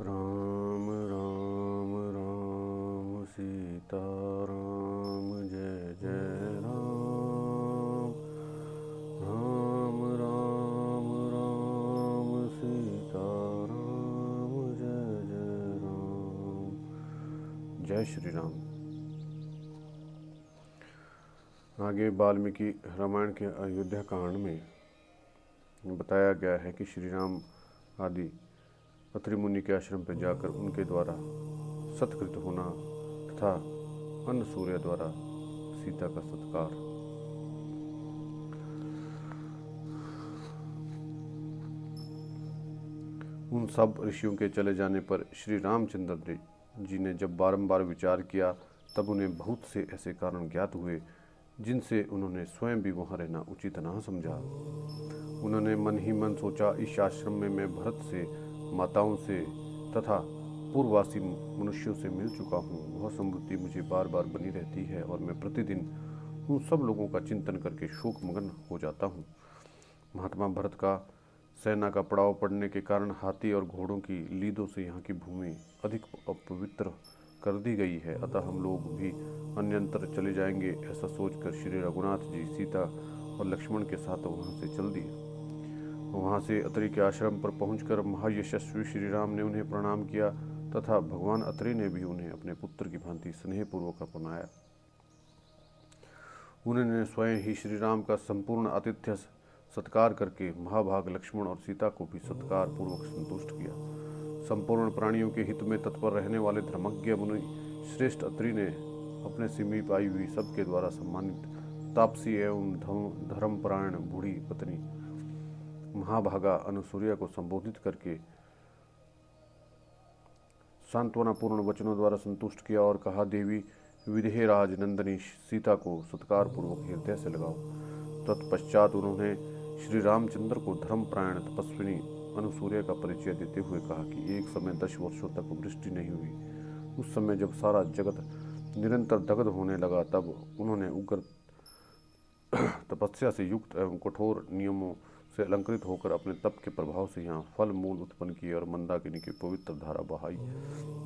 राम राम राम सीता राम जय जय राम। राम राम राम सीता राम जय जय राम। जय श्री राम। आगे वाल्मीकि रामायण के अयोध्या कांड में बताया गया है कि श्री राम आदि अत्रि मुनि के आश्रम पर जाकर उनके द्वारा सत्कृत होना तथा अन्न सूर्य द्वारा सीता का सत्कार। उन सब ऋषियों के चले जाने पर श्री रामचंद्र जी ने जब बारंबार विचार किया तब उन्हें बहुत से ऐसे कारण ज्ञात हुए जिनसे उन्होंने स्वयं भी वहाँ रहना उचित न समझा। उन्होंने मन ही मन सोचा, इस आश्रम में मैं भरत से, माताओं से तथा पूर्ववासी मनुष्यों से मिल चुका हूँ। वह समृद्धि मुझे बार बार बनी रहती है और मैं प्रतिदिन उन सब लोगों का चिंतन करके शोकमग्न हो जाता हूँ। महात्मा भरत का सेना का पड़ाव पड़ने के कारण हाथी और घोड़ों की लीदों से यहाँ की भूमि अधिक अपवित्र कर दी गई है, अतः हम लोग भी अन्यंतर चले जाएंगे। ऐसा सोचकर श्री रघुनाथ जी सीता और लक्ष्मण के साथ वहाँ से चल दिए। वहाँ से अत्रि के आश्रम पर पहुंचकर महायशस्वी श्री राम ने उन्हें प्रणाम किया तथा भगवान अत्रि ने भी उन्हें अपने पुत्र की भांति स्नेहपूर्वक अपनाया। उन्होंने स्वयं ही श्री राम का संपूर्ण आतिथ्य सत्कार करके महाभाग लक्ष्मण और सीता को भी सत्कार पूर्वक संतुष्ट किया। संपूर्ण प्राणियों के हित में तत्पर रहने वाले धर्मज्ञ मुनि श्रेष्ठ अत्रि ने अपने समीप आई हुई सबके द्वारा सम्मानित तापसी एवं धर्मपरायण बूढ़ी पत्नी महाभागा अनुसूया को संबोधित करके सांत्वनापूर्ण वचनों द्वारा संतुष्ट किया और कहा, देवी विदेहराज नंदनी सीता को सत्कार पूर्वक हृदय से लगाओ। तत्पश्चात उन्होंने श्री रामचंद्र को धर्मपरायण तपस्विनी अनुसूया का परिचय देते हुए कहा कि एक समय 10 वर्षों तक वृष्टि नहीं हुई। उस समय जब सारा जगत निरंतर दग्ध होने लगा तब उन्होंने उग्र तपस्या से युक्त एवं कठोर नियमों से अलंकृत होकर अपने तप के प्रभाव से यहाँ फल मूल उत्पन्न किए और मंदाकिनी की पवित्र धारा बहाई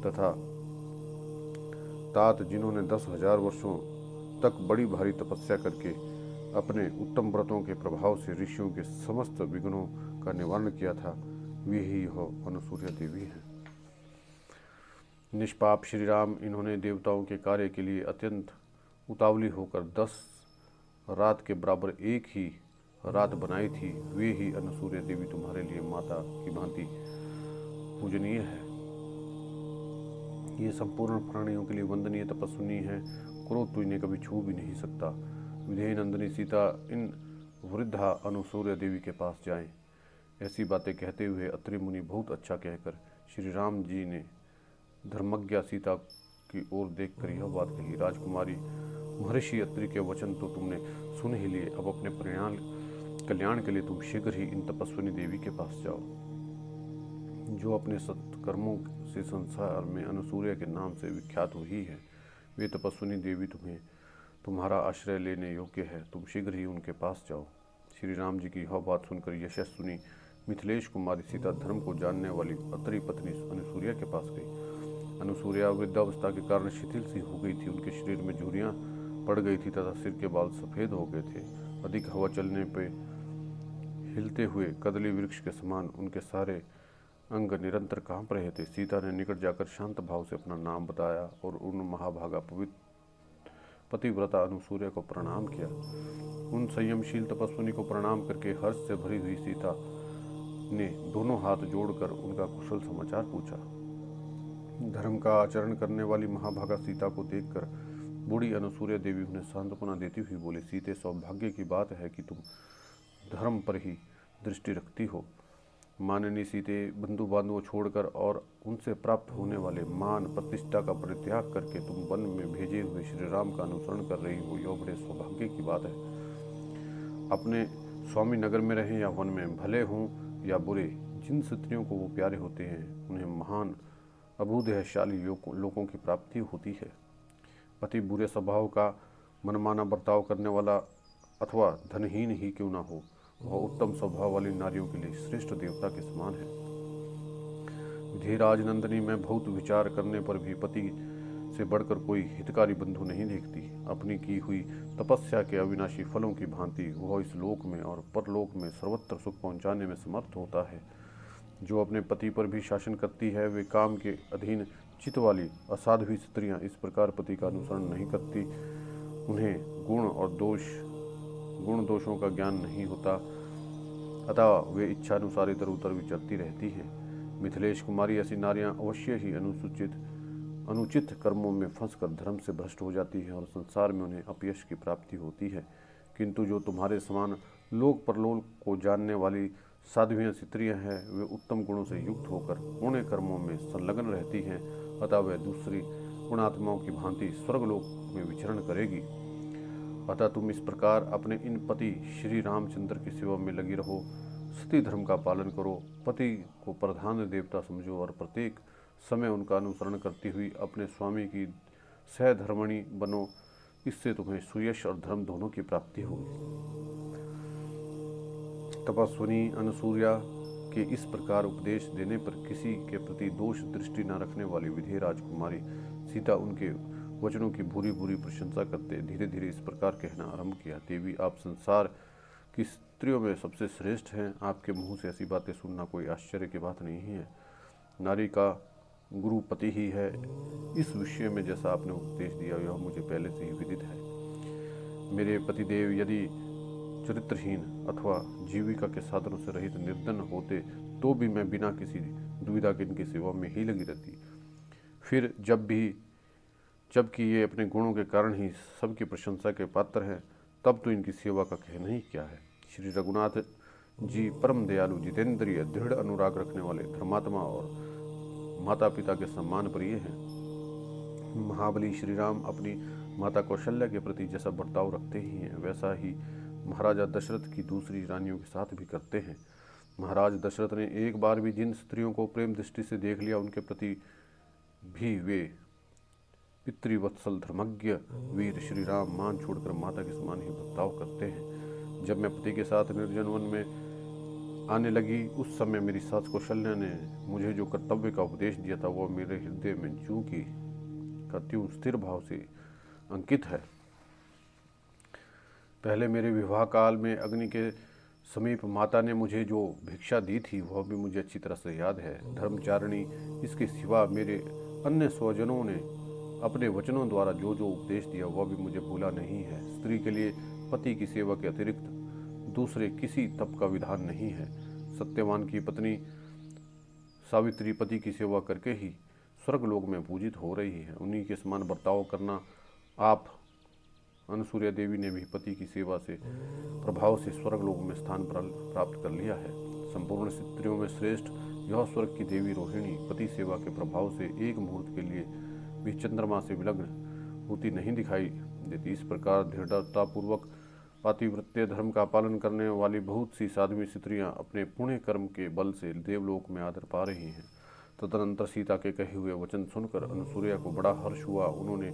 तथा तात जिन्होंने 10,000 वर्षों तक बड़ी भारी तपस्या करके अपने उत्तम व्रतों के प्रभाव से ऋषियों के समस्त विघ्नों का निवारण किया था, वे ही हो अनुसूया देवी हैं। निष्पाप श्री राम इन्होंने देवताओं के कार्य के लिए अत्यंत उतावली होकर 10 रात के बराबर एक ही रात बनाई थी। वे ही अनुसूया देवी तुम्हारे लिए माता की भांति पूजनीय है। ये संपूर्ण प्राणियों के लिए वंदनीय तपस्विनी है। क्रोध तो इन्हें कभी छू भी नहीं सकता। विधेय नंदिनी सीता इन वृद्धा अनुसूया देवी के पास जाएं। ऐसी बातें कहते हुए अत्रि मुनि बहुत अच्छा कहकर श्री राम जी ने धर्मज्ञा सीता की ओर देखकर यह बात कही, राजकुमारी महर्षि अत्रि के वचन तो तुमने सुन ही लिए। अब अपने कल्याण के लिए तुम शीघ्र ही इन तपस्विनी देवी के पास जाओ, जो अपने सत्कर्मों से संसार में अनुसूया के नाम से विख्यात हुई है। वे तपस्विनी देवी तुम्हारा आश्रय लेने योग्य है। तुम शीघ्र ही उनके पास जाओ। श्री राम जी की यह बात सुनकर यशस्विनी मिथिलेश कुमारी सीता धर्म को जानने वाली अत्रि पत्नी अनुसूया के पास गई। अनुसूया वृद्धावस्था के कारण शिथिल सी हो गई थी। उनके शरीर में झुर्रियां पड़ गई थी तथा सिर के बाल सफ़ेद हो गए थे। अधिक हवा चलने पर हिलते हुए कदली वृक्ष के समान उनके सारे अंग निरंतर कांप रहे थे। सीता ने निकट जाकर शांत भाव से अपना नाम बताया और उन महाभागा पतिव्रता अनुसूया को प्रणाम किया। उन संयमशील तपस्विनी को प्रणाम करके हर्ष से भरी हुई सीता ने दोनों हाथ जोड़कर उनका कुशल समाचार पूछा। धर्म का आचरण करने वाली महाभागा सीता को देखकर बूढ़ी अनुसूया देवी उन्हें सांत्वना देती हुई बोली, सीते सौभाग्य की बात है कि तुम धर्म पर ही दृष्टि रखती हो। माननीय सीते बंधु बांधवों छोड़कर और उनसे प्राप्त होने वाले मान प्रतिष्ठा का परित्याग करके तुम वन में भेजे हुए श्री राम का अनुसरण कर रही हो, यह बड़े सौभाग्य की बात है। अपने स्वामी नगर में रहें या वन में, भले हों या बुरे, जिन स्त्रियों को वो प्यारे होते हैं उन्हें महान अभूदयशाली लोगों की प्राप्ति होती है। पति बुरे स्वभाव का मनमाना बर्ताव करने वाला अथवा धनहीन ही क्यों ना हो, वह उत्तम स्वभाव वाली नारियों के लिए श्रेष्ठ देवता के समान है। विधिराज नंदिनी, मैं बहुत विचार करने पर भी पति से बढ़कर कोई हितकारी बंधु नहीं देखती। अपनी की हुई तपस्या के अविनाशी फलों की भांति वह इस लोक में और परलोक में सर्वत्र सुख पहुंचाने में समर्थ होता है। जो अपने पति पर भी शासन करती है, वे काम के अधीन चित्त वाली असाध्वी स्त्रियां इस प्रकार पति का अनुसरण नहीं करती। उन्हें गुण दोषों का ज्ञान नहीं होता, अतः वे इच्छानुसार इधर उधर विचरती रहती हैं। मिथिलेश कुमारी, ऐसी नारियां अवश्य ही अनुचित कर्मों में फंसकर धर्म से भ्रष्ट हो जाती हैं और संसार में उन्हें अपयश की प्राप्ति होती है। किंतु जो तुम्हारे समान लोक परलोक को जानने वाली साध्वियां स्त्रियां हैं, वे उत्तम गुणों से युक्त होकर पुण्य कर्मों में संलग्न रहती हैं, अतः वह दूसरी गुणात्माओं की भांति स्वर्गलोक में विचरण करेगी। अतः तुम इस प्रकार अपने इन पति श्री रामचंद्र की सेवा में लगी रहो, सती धर्म का पालन करो, पति को प्रधान देवता समझो और प्रत्येक समय उनका अनुसरण करती हुई अपने स्वामी की सहधर्मणी बनो। इससे तुम्हें सुयश और धर्म दोनों की प्राप्ति होगी। तपस्विनी अनुसूया के इस प्रकार उपदेश देने पर किसी के प्रति दोष दृष्टि न रखने वाली विधेय राजकुमारी सीता उनके वचनों की भूरी भूरी प्रशंसा करते धीरे धीरे इस प्रकार कहना आरंभ किया। देवी, आप संसार की स्त्रियों में सबसे श्रेष्ठ हैं। आपके मुंह से ऐसी बातें सुनना कोई आश्चर्य की बात नहीं है। नारी का गुरु पति ही है। इस विषय में जैसा आपने उपदेश दिया यह मुझे पहले से ही विदित है। मेरे पतिदेव यदि चरित्रहीन अथवा जीविका के साधनों से रहित निर्धन होते तो भी मैं बिना किसी दुविधा के इनकी सेवा में ही लगी रहती। फिर जबकि ये अपने गुणों के कारण ही सबकी प्रशंसा के पात्र हैं, तब तो इनकी सेवा का कहना ही क्या है। श्री रघुनाथ जी परम दयालु, जितेंद्रिय, दृढ़ अनुराग रखने वाले, धर्मात्मा और माता पिता के सम्मान प्रिय हैं। महाबली श्री राम अपनी माता कौशल्या के प्रति जैसा बर्ताव रखते ही हैं, वैसा ही महाराजा दशरथ की दूसरी रानियों के साथ भी करते हैं। महाराज दशरथ ने एक बार भी जिन स्त्रियों को प्रेम दृष्टि से देख लिया, उनके प्रति भी वे पितृवत्सल धर्मज्ञ वीर श्री राम मान छोड़कर माता के समान ही बर्ताव करते हैं। जब मैं पति के साथ निर्जन वन में आने लगी, उस समय मेरी सास कौशल्या ने मुझे जो कर्तव्य का उपदेश दिया था, वह मेरे हृदय में ज्यों की का त्यों स्थिर भाव से अंकित है। पहले मेरे विवाह काल में अग्नि के समीप माता ने मुझे जो भिक्षा दी थी, वह भी मुझे अच्छी तरह से याद है। धर्मचारिणी, इसके सिवा मेरे अन्य स्वजनों ने अपने वचनों द्वारा जो जो उपदेश दिया, वह भी मुझे भूला नहीं है। स्त्री के लिए पति की सेवा के अतिरिक्त दूसरे किसी तप का विधान नहीं है। सत्यवान की पत्नी सावित्री पति की सेवा करके ही स्वर्गलोक में पूजित हो रही है। उन्हीं के समान बर्ताव करना आप अनुसूया देवी ने भी पति की सेवा से प्रभाव से स्वर्गलोक में स्थान प्राप्त कर लिया है। संपूर्ण स्त्रियों में श्रेष्ठ यह स्वर्ग की देवी रोहिणी पति सेवा के प्रभाव से एक मुहूर्त के लिए भी चंद्रमा से विलग्न होती नहीं दिखाई देती। इस प्रकार दृढ़तापूर्वक पातिव्रत्य धर्म का पालन करने वाली बहुत सी साध्वी स्त्रियां अपने पुण्य कर्म के बल से देवलोक में आदर पा रही हैं। तदनंतर सीता के कहे हुए वचन सुनकर अनुसूया को बड़ा हर्ष हुआ। उन्होंने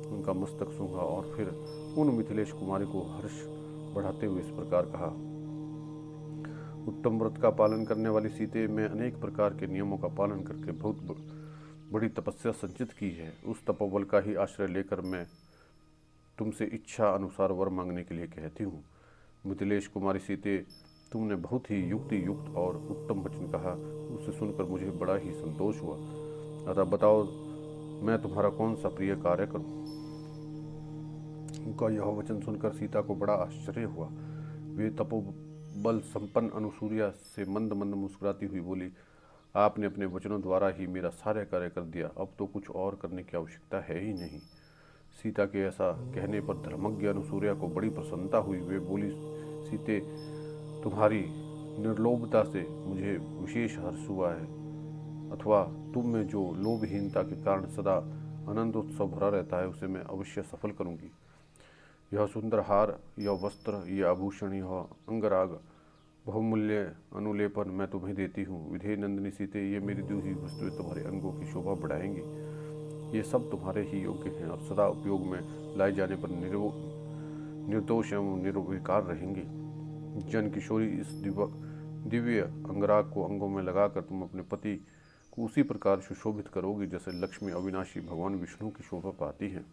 उनका मस्तक सूंघा और फिर उन मिथिलेश कुमारी को हर्ष बढ़ाते हुए इस प्रकार कहा। उत्तम व्रत का पालन करने वाली सीते, मैं अनेक प्रकार के नियमों का पालन करके बहुत बड़ी तपस्या संचित की है। उस तपोबल का ही आश्रय लेकर मैं तुमसे इच्छा अनुसार वर मांगने के लिए कहती हूँ। मिथिलेश कुमारी सीते, तुमने बहुत ही युक्ति युक्त और उत्तम वचन कहा। उसे सुनकर मुझे बड़ा ही संतोष हुआ। अतः बताओ, मैं तुम्हारा कौन सा प्रिय कार्य करूं? उनका यह वचन सुनकर सीता को बड़ा आश्चर्य हुआ। वे तपोबल संपन्न अनुसूया से मंद मंद मुस्कुराती हुई बोली, आपने अपने वचनों द्वारा ही मेरा सारे कार्य कर दिया, अब तो कुछ और करने की आवश्यकता है ही नहीं। सीता के ऐसा कहने पर धर्मज्ञ अनुसूया को बड़ी प्रसन्नता हुई। वे बोली, सीते, तुम्हारी निर्लोभता से मुझे विशेष हर्ष हुआ है, अथवा तुम में जो लोभहीनता के कारण सदा आनंदोत्सव भरा रहता है, उसे मैं अवश्य सफल करूंगी। यह सुंदर हार, यह वस्त्र, यह आभूषण, यह अंगराग, बहुमूल्य अनुलेपन मैं तुम्हें देती हूँ। विधेय नंदिनी सीते, ये मेरी दी हुई वस्तुएं तुम्हारे अंगों की शोभा बढ़ाएंगी। ये सब तुम्हारे ही योग्य हैं और सदा उपयोग में लाए जाने पर निर्दोष एवं निर्विकार रहेंगी। जन किशोरी, इस दिव्य अंगराग को अंगों में लगाकर तुम अपने पति को उसी प्रकार सुशोभित करोगी जैसे लक्ष्मी अविनाशी भगवान विष्णु की शोभा पाती है।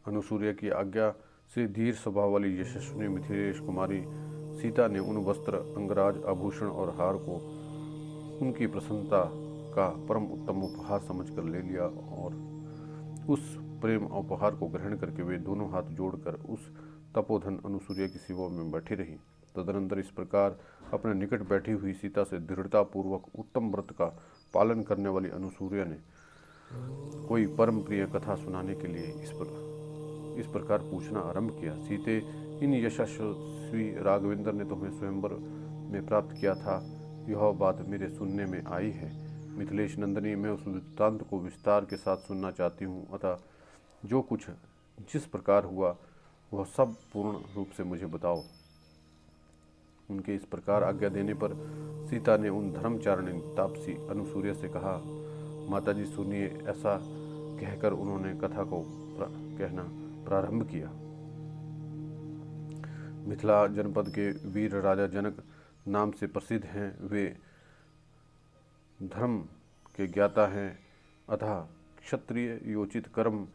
अनुसूया की आज्ञा से धीर स्वभाव वाली यशस्विनी मिथिलेश कुमारी सीता ने उन वस्त्र, अंगराज, आभूषण और हार को उनकी प्रसन्नता का परम उत्तम उपहार समझकर ले लिया और उस प्रेम उपहार को ग्रहण करके वे दोनों हाथ जोड़कर उस तपोधन अनुसूया की सेवा में बैठी रही। तदनंतर इस प्रकार अपने निकट बैठी हुई सीता से दृढ़ता पूर्वक उत्तम व्रत का पालन करने वाली अनुसूया ने कोई परम प्रिय कथा सुनाने के लिए इस प्रकार पूछना आरंभ किया। सीते, इन यशस्वी राघवेंद्र ने तुम्हें स्वयंवर में प्राप्त किया था, यह बात मेरे सुनने में आई है। मिथिलेश नंदनी, मैं उस वृत्तांत को विस्तार के साथ सुनना चाहती हूँ, अतः जो कुछ जिस प्रकार हुआ वह सब पूर्ण रूप से मुझे बताओ। उनके इस प्रकार आज्ञा देने पर सीता ने उन धर्मचारिणी तापसी अनुसूया से कहा, माताजी सुनिए। ऐसा कहकर उन्होंने कथा को कहना प्रारंभ किया। मिथिला जनपद के वीर राजा जनक नाम से प्रसिद्ध हैं। वे धर्म के ज्ञाता हैं, अतः क्षत्रिय योचित कर्म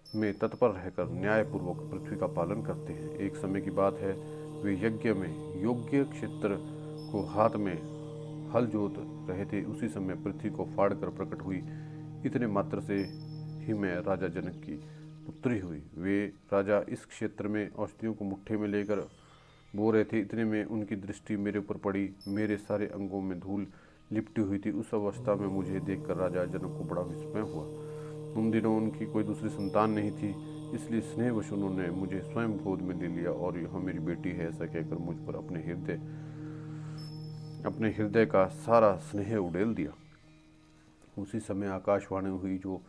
में तत्पर रहकर न्यायपूर्वक पृथ्वी का पालन करते हैं। एक समय की बात है, वे यज्ञ में योग्य क्षेत्र को हाथ में हल जोत रहे थे। उसी समय पृथ्वी को फाड़ कर प्रकट हुई। इतने मात्र से ही मैं राजा जनक की पुत्री हुई। वे राजा इस क्षेत्र में औषधियों को मुट्ठी में लेकर बो रहे थे। इतने में उनकी दृष्टि मेरे ऊपर पड़ी। मेरे सारे अंगों में धूल लिपटी हुई थी। उस अवस्था में मुझे देखकर राजा जनक को बड़ा विस्मय हुआ। उन दिनों उनकी कोई दूसरी संतान नहीं थी, इसलिए स्नेहवश उन्होंने मुझे स्वयं गोद में ले लिया और यह मेरी बेटी है ऐसा कहकर मुझ पर अपने हृदय का सारा स्नेह उड़ेल दिया। उसी समय आकाशवाणी हुई जो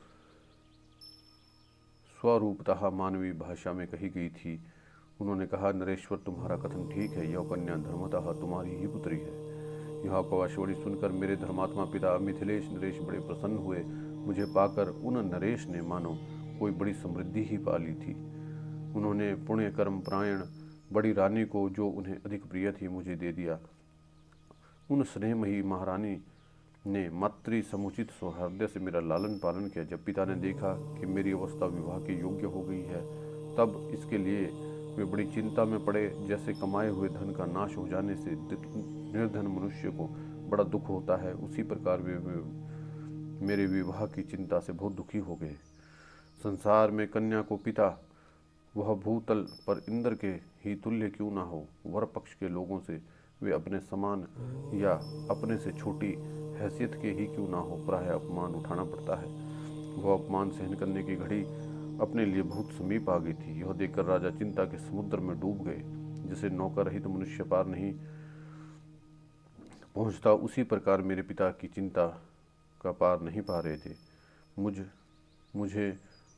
स्वरूपतः मानवीय भाषा में कही गई थी। उन्होंने कहा, नरेश्वर, तुम्हारा कथन ठीक है, यह कन्या धर्मतः तुम्हारी ही पुत्री है। यह आकाशवाणी सुनकर मेरे धर्मात्मा पिता मिथिलेश नरेश बड़े प्रसन्न हुए। मुझे पाकर उन नरेश ने मानो कोई बड़ी समृद्धि ही पा ली थी। उन्होंने पुण्य कर्म परायण बड़ी रानी को, जो उन्हें अधिक प्रिय थी, मुझे दे दिया। उन स्नेहमयी महारानी ने मातृ समुचित सौहार्द से मेरा लालन पालन किया। जब पिता ने देखा कि मेरी अवस्था विवाह के योग्य हो गई है, तब इसके लिए वे बड़ी चिंता में पड़े। जैसे कमाए हुए धन का नाश हो जाने से निर्धन मनुष्य को बड़ा दुख होता है, उसी प्रकार वे मेरे विवाह की चिंता से बहुत दुखी हो गए। संसार में कन्या को पिता, वह भूतल पर इंद्र के ही तुल्य क्यों ना हो, वर पक्ष के लोगों से वे अपने समान या अपने से छोटी हैसियत के ही क्यों ना हो, प्रायः अपमान उठाना पड़ता है। वह अपमान सहन करने की घड़ी अपने लिए बहुत समीप आ गई थी। यह देखकर राजा चिंता के समुद्र में डूब गए। जिसे नौका रहित मनुष्य पार नहीं पहुंचता, उसी प्रकार मेरे पिता की चिंता का पार नहीं पा रहे थे। मुझे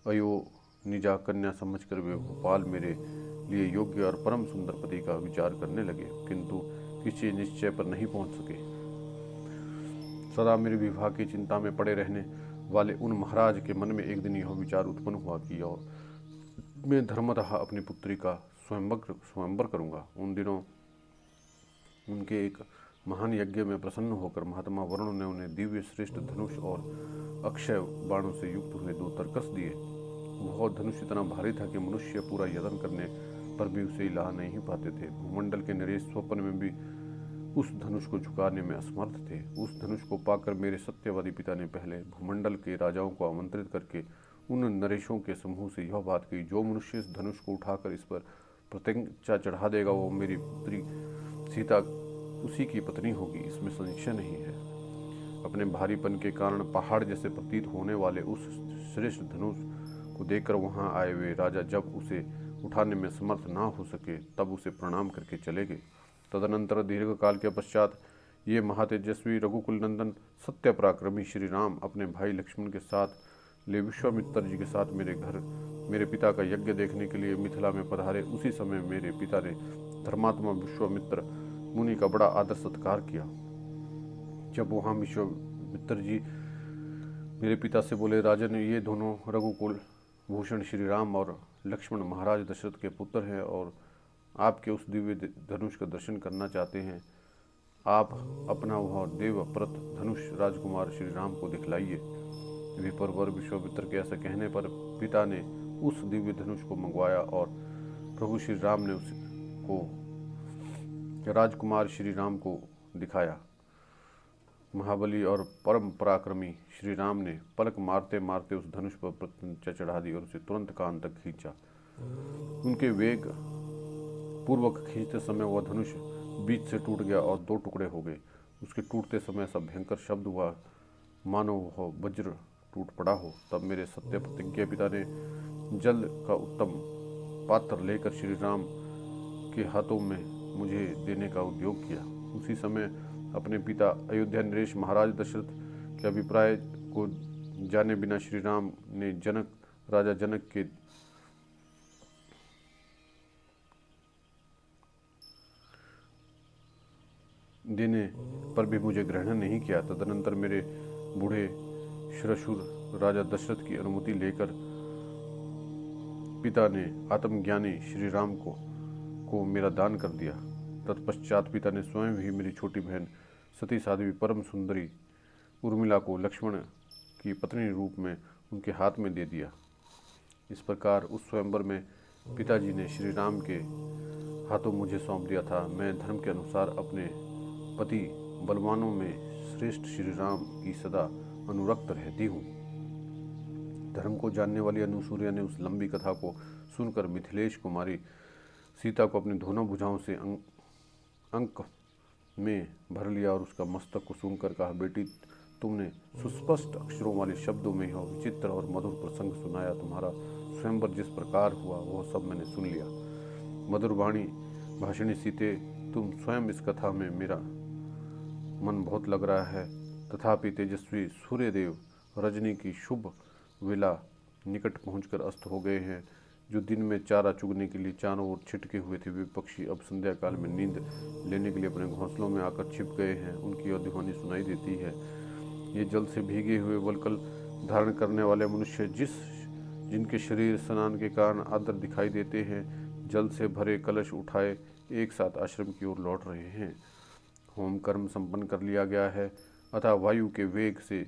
अयोनिजा कन्या समझकर वे भोपाल मेरे लिए योग्य और परम सुंदर पति का विचार करने लगे, किंतु किसी निश्चय पर नहीं पहुंच सके। सदा मेरे विवाह की चिंता में पड़े रहने वाले उन महाराज के मन में एक दिन यह विचार उत्पन्न हुआ कि मैं धर्मतः अपनी पुत्री का स्वयंवर करूंगा। उन दिनों उनके एक महान यज्ञ में प्रसन्न होकर महात्मा वरुण ने उन्हें दिव्य श्रेष्ठ धनुष और अक्षय बाणों से युक्त हुए 2 तरकस दिए। वह धनुष इतना भारी था कि मनुष्य पूरा यत्न करने पर भी उसे हिला नहीं पाते थे। भूमंडल के नरेश स्वप्न में भी उस धनुष को झुकाने में असमर्थ थे। उस धनुष को पाकर मेरे सत्यवादी पिता ने पहले भूमंडल के राजाओं को आमंत्रित करके उन नरेशों के समूह से यह बात कही, जो मनुष्य इस धनुष को उठाकर इस पर प्रतिज्ञा चढ़ा देगा, वो मेरी पुत्री सीता उसी की पत्नी होगी, इसमें संशय नहीं है। अपने भारीपन के कारण पहाड़ जैसे प्रतीत होने वाले उस श्रेष्ठ धनुष को देखकर वहां आए हुए राजा जब उसे उठाने में समर्थ ना हो सके, तब उसे प्रणाम करके चले गए। तदनंतर दीर्घ काल के पश्चात ये महातेजस्वी रघुकुल नंदन सत्य पराक्रमी श्री राम अपने भाई लक्ष्मण के साथ ले विश्वामित्र जी के साथ मेरे घर मेरे पिता का यज्ञ देखने के लिए मिथिला में पधारे। उसी समय मेरे पिता ने धर्मात्मा विश्वामित्र मुनि का बड़ा आदर सत्कार किया। जब वहाँ विश्वामित्र जी मेरे पिता से बोले, राजन, ये दोनों रघुकुल भूषण श्री राम और लक्ष्मण महाराज दशरथ के पुत्र हैं और आपके उस दिव्य धनुष का दर्शन करना चाहते हैं। आप अपना वह देवप्रत धनुष राजकुमार श्री राम को दिखलाइए। विप्रवर विश्वामित्र के ऐसा कहने पर पिता ने उस दिव्य धनुष को मंगवाया और प्रभु श्री राम ने उसको राजकुमार श्री राम को दिखाया। महाबली और परम पराक्रमी श्री राम ने पलक मारते मारते उस धनुष पर प्रत्यंचा चढ़ा दी और उसे तुरंत कान तक खींचा। उनके वेग पूर्वक खींचते समय वह धनुष बीच से टूट गया और दो टुकड़े हो गए। उसके टूटते समय ऐसा भयंकर शब्द हुआ मानो वह वज्र टूट पड़ा हो। तब मेरे सत्य प्रतिज्ञा पिता ने जल का उत्तम पात्र लेकर श्री राम के हाथों में मुझे देने का उद्योग किया। उसी समय अपने पिता अयोध्या नरेश महाराज दशरथ के अभिप्राय को जाने बिना श्री राम ने राजा जनक के देने पर भी मुझे ग्रहण नहीं किया। तदनंतर मेरे बूढ़े श्रशुर राजा दशरथ की अनुमति लेकर पिता ने आत्मज्ञानी श्री राम को मेरा दान कर दिया। तत्पश्चात पिता ने स्वयं ही मेरी छोटी बहन सती साध्वी परम सुंदरी उर्मिला को लक्ष्मण की पत्नी रूप में उनके हाथ में दे दिया। इस प्रकार उस स्वयंवर में पिताजी ने श्री राम के हाथों मुझे सौंप दिया था। मैं धर्म के अनुसार अपने पति बलवानों में श्रेष्ठ श्री राम की सदा अनुरक्त रहती हूँ। धर्म को जानने वाली अनुसूया ने उस लंबी कथा को सुनकर मिथिलेश कुमारी सीता को अपनी दोनों भुजाओं से अंक में भर लिया और उसका मस्तक को सुनकर कहा, बेटी तुमने सुस्पष्ट अक्षरों वाले शब्दों में यह विचित्र और मधुर प्रसंग सुनाया। तुम्हारा स्वयंवर जिस प्रकार हुआ वह सब मैंने सुन लिया। मधुर वाणी भाषिणी सीते, तुम स्वयं इस कथा में मेरा मन बहुत लग रहा है। तथापि तेजस्वी सूर्यदेव रजनी की शुभ वेला निकट पहुंचकर अस्त हो गए हैं। जो दिन में चारा चुगने के लिए चारों ओर छिटके हुए थे वे पक्षी अब संध्या काल में नींद लेने के लिए अपने घोंसलों में आकर छिप गए हैं। उनकी अध्वनि सुनाई देती है। ये जल से भीगे हुए वलकल धारण करने वाले मनुष्य जिनके शरीर स्नान के कारण आर्द्र दिखाई देते हैं, जल से भरे कलश उठाए एक साथ आश्रम की ओर लौट रहे हैं। होम कर्म संपन्न कर लिया गया है, अतः वायु के वेग से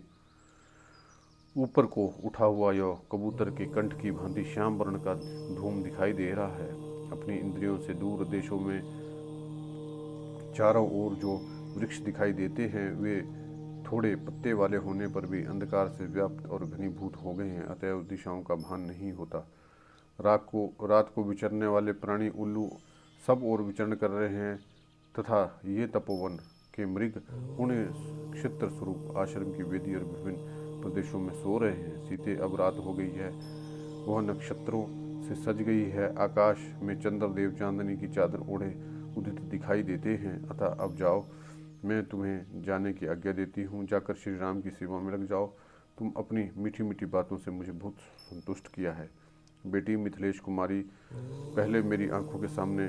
ऊपर को उठा हुआ यह कबूतर के कंठ की भांति श्याम वर्ण का धूम दिखाई दे रहा है। अपनी इंद्रियों से दूर देशों में चारों ओर जो वृक्ष दिखाई देते हैं वे थोड़े पत्ते वाले होने पर भी अंधकार से व्याप्त और घनीभूत हो गए हैं, अतएव दिशाओं का भान नहीं होता। रात को विचरने वाले प्राणी उल्लू सब ओर विचरण कर रहे हैं तथा ये तपोवन के मृग पुण्य क्षेत्र स्वरूप आश्रम की वेदी और विभिन्न प्रदेशों में सो रहे हैं। सीते अब रात हो गई है, वह नक्षत्रों से सज गई है। आकाश में चंद्रदेव चांदनी की चादर ओढ़े उदित दिखाई देते हैं। अतः अब जाओ, मैं तुम्हें जाने की आज्ञा देती हूँ। जाकर श्री राम की सेवा में लग जाओ। तुम अपनी मीठी मीठी बातों से मुझे बहुत संतुष्ट किया है। बेटी मिथिलेश कुमारी, पहले मेरी आंखों के सामने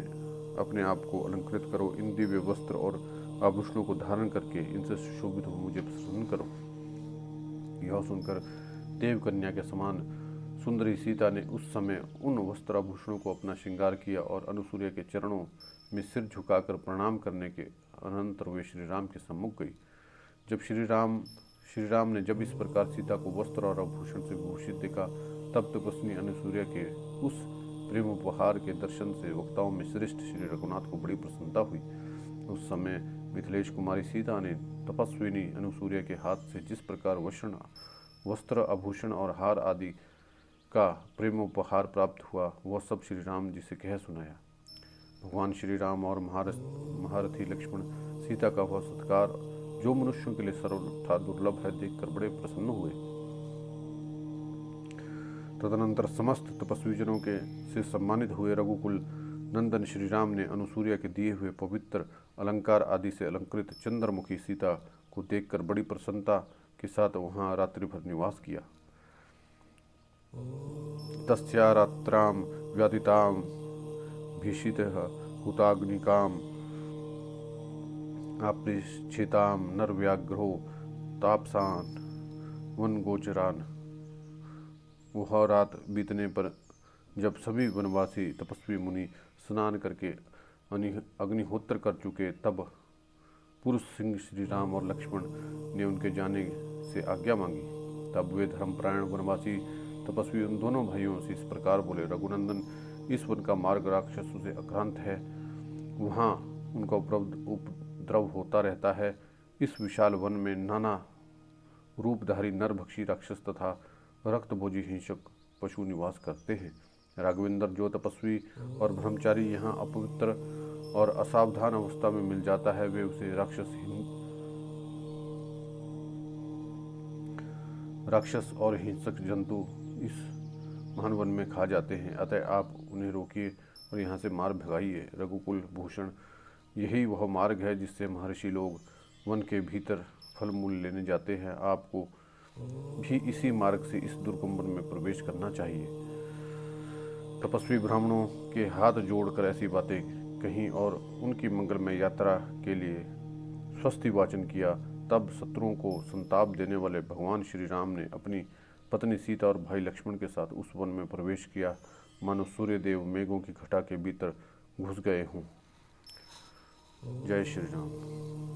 अपने आप को अलंकृत करो। इन दिव्य वस्त्र और आभूषणों को धारण करके इनसे सुशोभित हो मुझे प्रसन्न करो। यह सुनकर देव कन्या के समान सुंदरी सीता ने उस समय उन वस्त्राभूषणों को अपना श्रृंगार किया और अनुसूया के चरणों में सिर झुकाकर प्रणाम करने के अनंतर वे श्री राम के सम्मुख गई। जब श्री राम ने जब इस प्रकार सीता को वस्त्र और आभूषण से भूषित देखा, तब तपस्वी अनुसूया के उस प्रेम उपहार के दर्शन से वक्ताओं में श्रेष्ठ श्री रघुनाथ को बड़ी प्रसन्नता हुई। उस समय मिथिलेश कुमारी सीता ने तपस्विनी अनुसूया के हाथ से जिस प्रकार वस्त्र आभूषण और हार आदि का प्रेमोपहार प्राप्त हुआ वह सब श्री राम जी से कह सुनाया। भगवान श्री राम और महारथी लक्ष्मण सीता का वह सत्कार जो मनुष्यों के लिए सर्वथा दुर्लभ है देखकर बड़े प्रसन्न हुए। तदनंतर समस्त तपस्वीजनों के से सम्मानित हुए रघुकुल नंदन श्री राम ने अनुसूया के दिए हुए पवित्र अलंकार आदि से अलंकृत चंद्रमुखी सीता को देखकर बड़ी प्रसन्नता के साथ वहां रात्रि भर निवास किया। तस्या रात्राम व्यादिताम भीषितः हुताग्निकाम आपृच्छेताम नरव्याघ्रो तापसान वन गोचरान। वह रात बीतने पर जब सभी वनवासी तपस्वी मुनि स्नान करके अग्निहोत्र कर चुके, तब पुरुष सिंह श्री राम और लक्ष्मण ने उनके जाने से आज्ञा मांगी। तब वे धर्मपरायण वनवासी तपस्वी उन दोनों भाइयों से इस प्रकार बोले, रघुनंदन, इस वन का मार्ग राक्षसों से आक्रांत है, वहाँ उनका उपद्रव होता रहता है। इस विशाल वन में नाना रूपधारी नरभक्षी राक्षस तथा रक्तभोजी हिंसक पशु निवास करते हैं। राघवेंद्र, जो तपस्वी और ब्रह्मचारी यहाँ अपवित्र और असावधान अवस्था में मिल जाता है, वे उसे राक्षस और हिंसक जंतु इस महान वन में खा जाते हैं। अतः आप उन्हें रोकिए और यहाँ से मार भगाइए। रघुकुल भूषण, यही वह मार्ग है जिससे महर्षि लोग वन के भीतर फल मूल लेने जाते हैं। आपको भी इसी मार्ग से इस दुर्गम वन में प्रवेश करना चाहिए। तपस्वी ब्राह्मणों के हाथ जोड़कर ऐसी बातें कहीं और उनकी मंगलमय यात्रा के लिए स्वस्ति वाचन किया। तब शत्रुओं को संताप देने वाले भगवान श्री राम ने अपनी पत्नी सीता और भाई लक्ष्मण के साथ उस वन में प्रवेश किया, मानो सूर्यदेव मेघों की घटा के भीतर घुस गए हों। जय श्री राम।